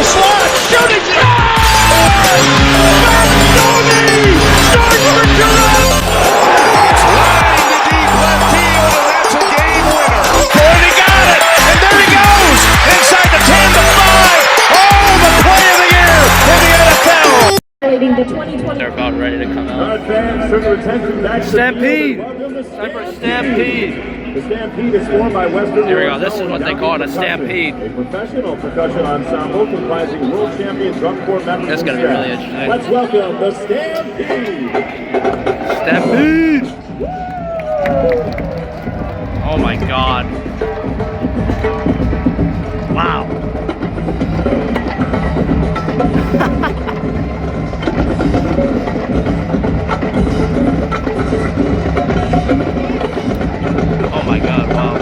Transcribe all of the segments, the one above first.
the slot, shooting shot! Bartoni starts for Toronto! Line to deep left field, and that's a game winner. And he got it, and there he goes, inside the 10 to 5. Oh, the play of the year in the NFL. The 2020. They're about ready to come out. Stampede! Time for a stampede. The Stampede is formed by Western. Here we go. This is what they call it, a stampede. A professional percussion ensemble comprising world champion drum corps members. That's gonna be really interesting. Let's welcome the Stampede. Stampede! Oh my God! Wow! Oh my God, wow.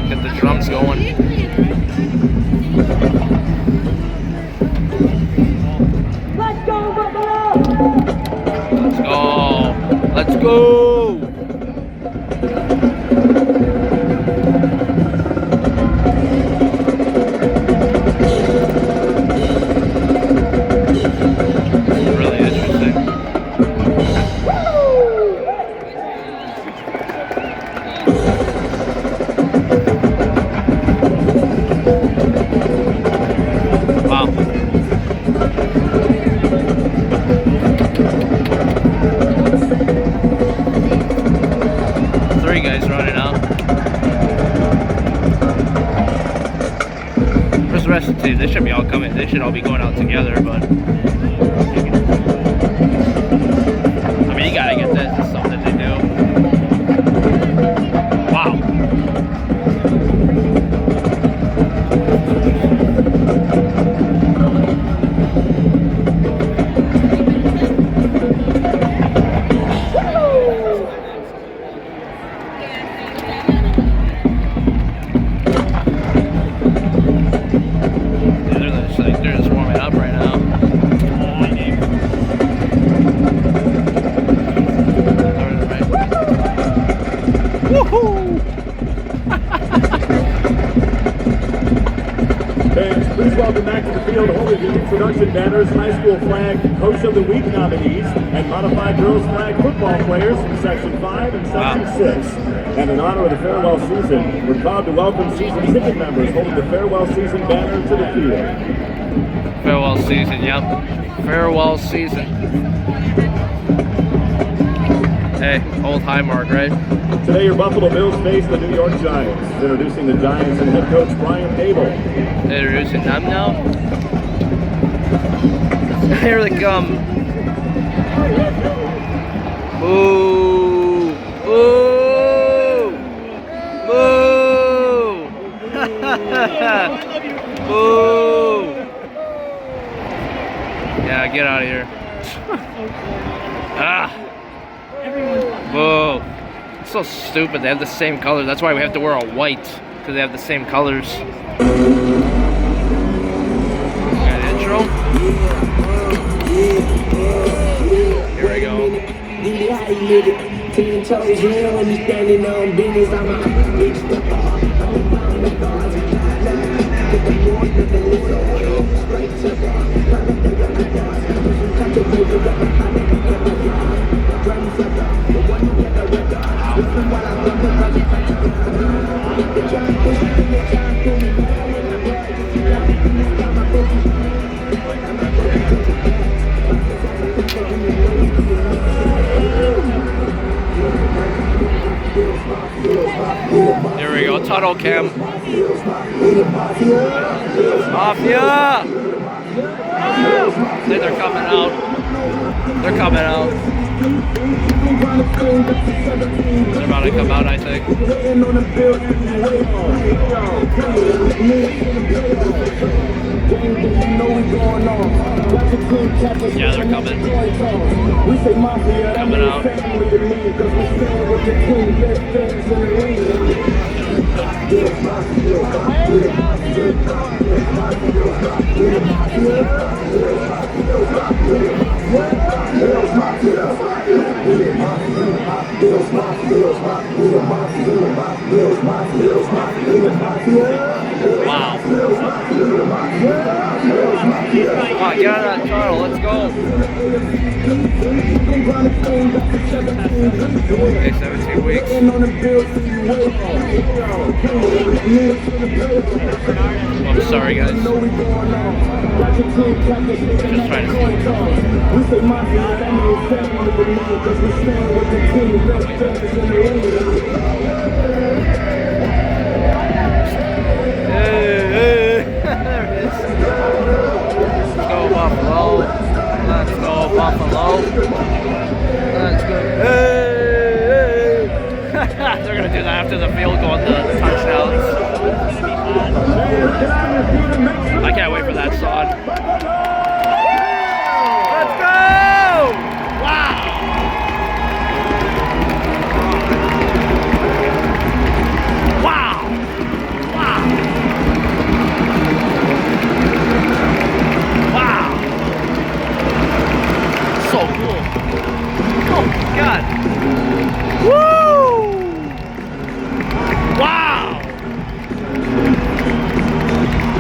Get the drums going. Let's go, Buffalo! Let's go! Let's go! Really interesting. Wow. Three guys running out. Where's the rest of the team? They should be all coming. They should all be going out together, but I mean, you gotta get this. It's something they do. Wow. They're just warming up right now. Woohoo! Fans, please welcome back to the field holding the introduction banners, high school flag, coach of the week nominees, and modified girls flag football players from Section 5 and Section 6. And in honor of the farewell season, we're proud to welcome season ticket members holding the farewell season banner to the field. Farewell season, yep. Farewell season. Hey, old Highmark, right? Today, your Buffalo Bills face the New York Giants. Introducing the Giants and head coach Brian Abel. Introducing them now. Here they come. Ooh. Ooh. Ooh. Ooh. Yeah, get out of here. Ah. Whoa. It's so stupid. They have the same colors. That's why we have to wear a white, because they have the same colors. Got an intro. Here we go. Here we go, tunnel cam. Mafia! I think they're coming out. They're coming out. They're about to come out, I think. Yeah, they're coming. Coming out. Come on, get out of that tunnel. Let's go. Okay, 17 weeks. I'm sorry, guys. Just trying to see. Buffalo. Let's go, Buffalo. Let's go. Hey! They're going to do that after the field goal and the touchdowns. I can't wait for that song. Let's go! Wow! Wow! Wow! Wow! So cool. Oh my god. Woo! Wow!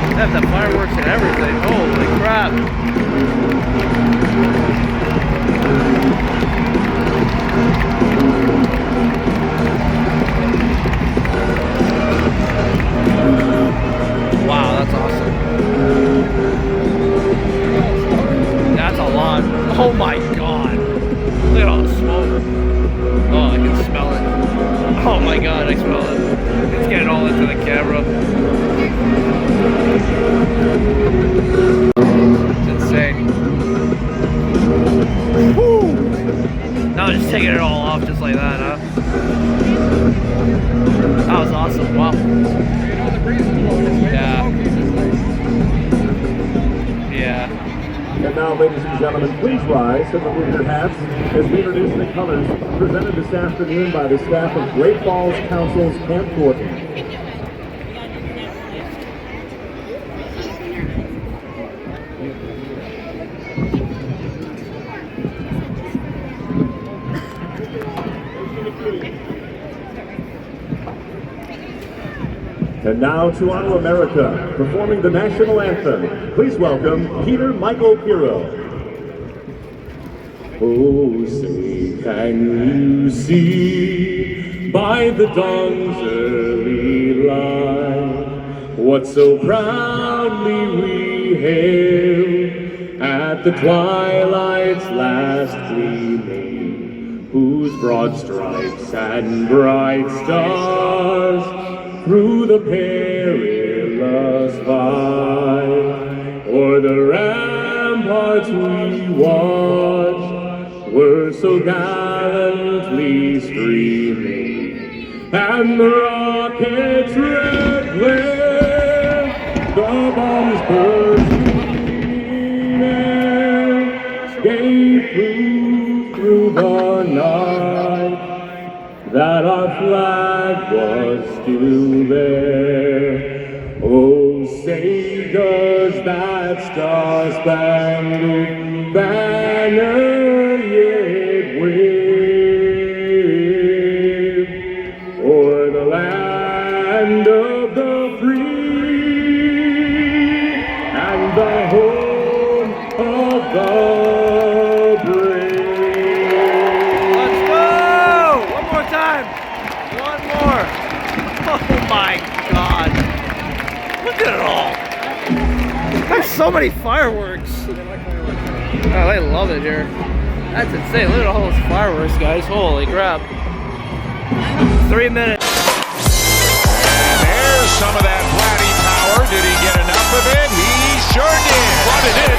They have the fireworks and everything. Holy crap. Wow, that's awesome. That's a lot. Oh my god. Look at all the smoke. Oh, I can smell it. Oh my god, I smell it. It's getting all into the camera. It's insane. Woo! Now I'm just taking it all off just like that, huh? That was awesome. Wow. Yeah. Yeah. And now, ladies and gentlemen, please rise and remove your hats as we introduce the colors presented this afternoon by the staff of Great Falls Council's Camp Thornton. And now to honor America, performing the national anthem. Please welcome Peter Michael Pirro. Oh, say, can you see by the dawn's early light what so proudly we hailed at the twilight's last gleaming, whose broad stripes and bright stars through the perilous fight, o'er the ramparts we watched, were so gallantly streaming, and the rocket's red glare, the bombs bursting air, gave proof through the night that our flag was still there. Oh, say does that star-spangled banner yet wave o'er the land of the free and the home of the so many fireworks. Oh, I love it here. That's insane. Look at all those fireworks, guys. Holy crap. 3 minutes. And there's some of that Vladdy power. Did he get enough of it? He sure did. Brought it in.